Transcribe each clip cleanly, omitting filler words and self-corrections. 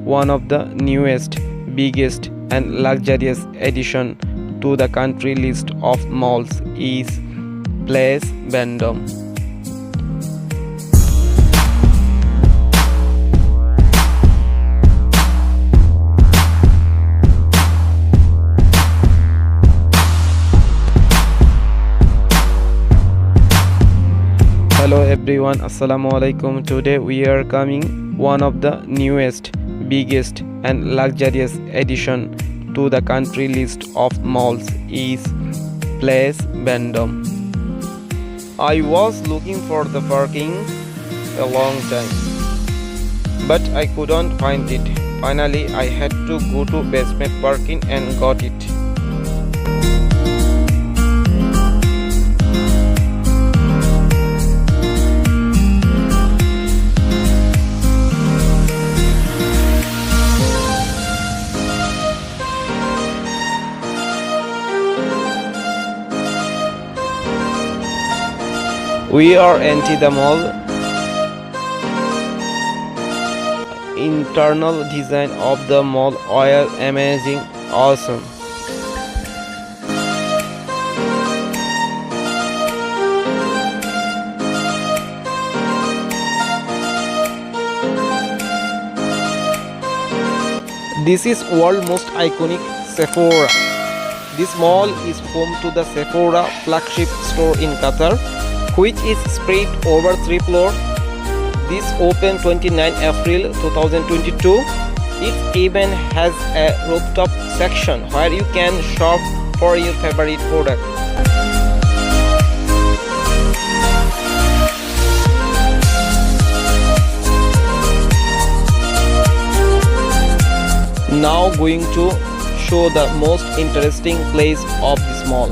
one of the newest, biggest, and luxurious addition to the country list of malls is Place Vendome. Hello everyone, assalamu alaikum. Today we are coming one of the newest, biggest, and luxurious addition to the country list of malls is Place Vendome. I was looking for the parking a long time, but I couldn't find it. Finally, I had to go to basement parking and got it. We are entering the mall. Internal design of the mall are amazing, awesome. This is world's most iconic Sephora. This mall is home to the Sephora flagship store in Qatar, which is spread over 3 floors. This opened 29 April 2022. It even has a rooftop section where you can shop for your favorite product. Now going to show the most interesting place of this mall.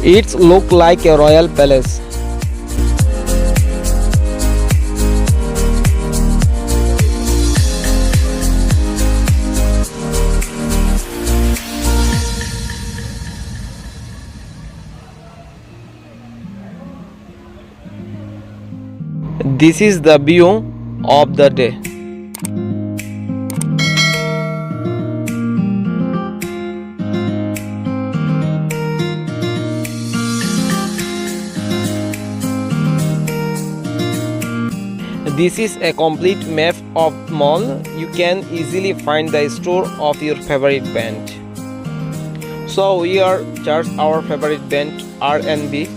It looks like a royal palace. This is the view of the day. This is a complete map of mall. You can easily find the store of your favorite band. So we are charge our favorite band R&B.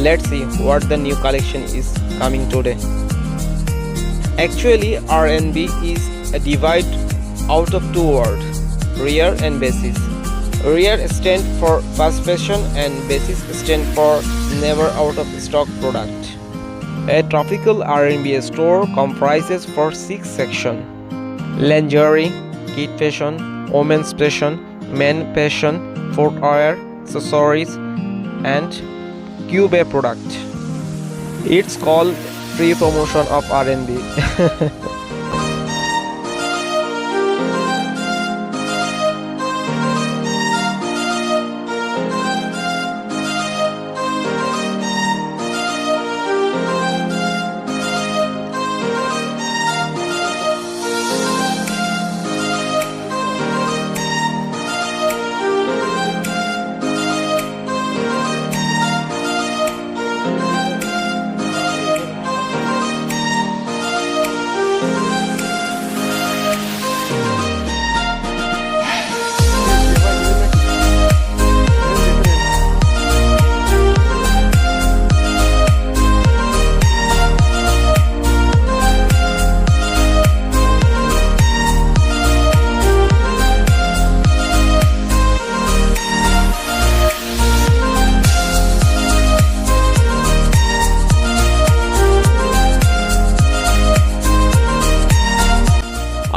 Let's see what the new collection is coming today. Actually, R&B is a divide out of two words, rear and basis. Rear stand for fast fashion and basis stand for never out of stock product. A tropical R&B store comprises for 6 sections: lingerie, kid fashion, women's fashion, men fashion, footwear, accessories, and cube product. It's called free promotion of R&B.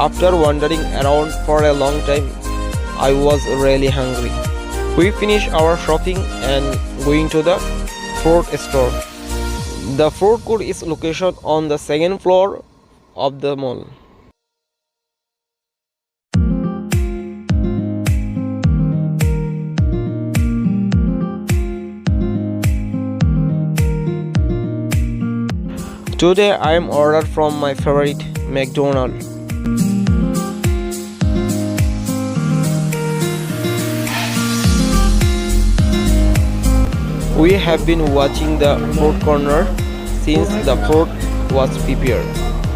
After wandering around for a long time, I was really hungry. We finished our shopping and going to the fruit store. The food court is located on the second floor of the mall. Today I am ordered from my favorite McDonald's. We have been watching the food corner since the food was prepared.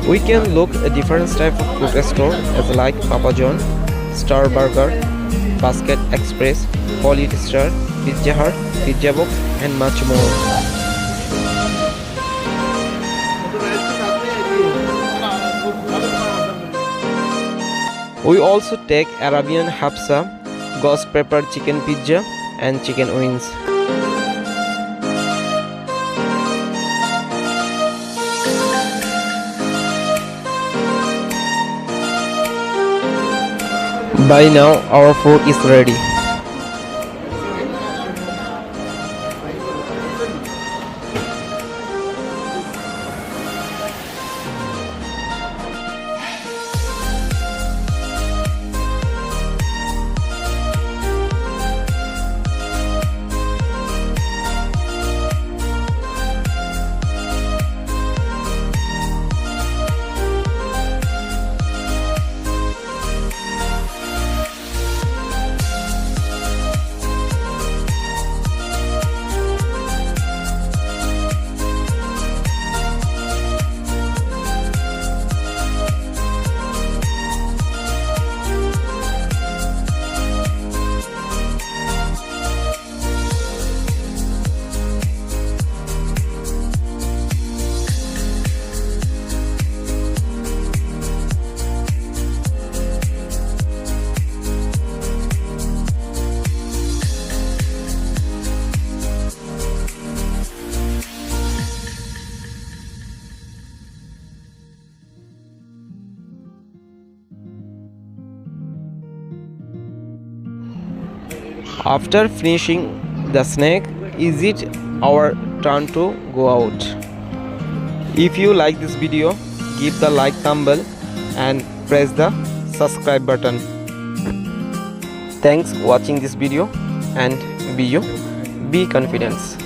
We can look at different types of food store as like Papa John, Star Burger, Basket Express, Quality Star, Pizza Hut, Pizza Box and much more. We also take Arabian Hafsa, ghost pepper chicken pizza and chicken wings. By now our food is ready. After finishing the snack, is it our turn to go out? If you like this video, give the like thumb and press the subscribe button. Thanks for watching this video and be you, be confident.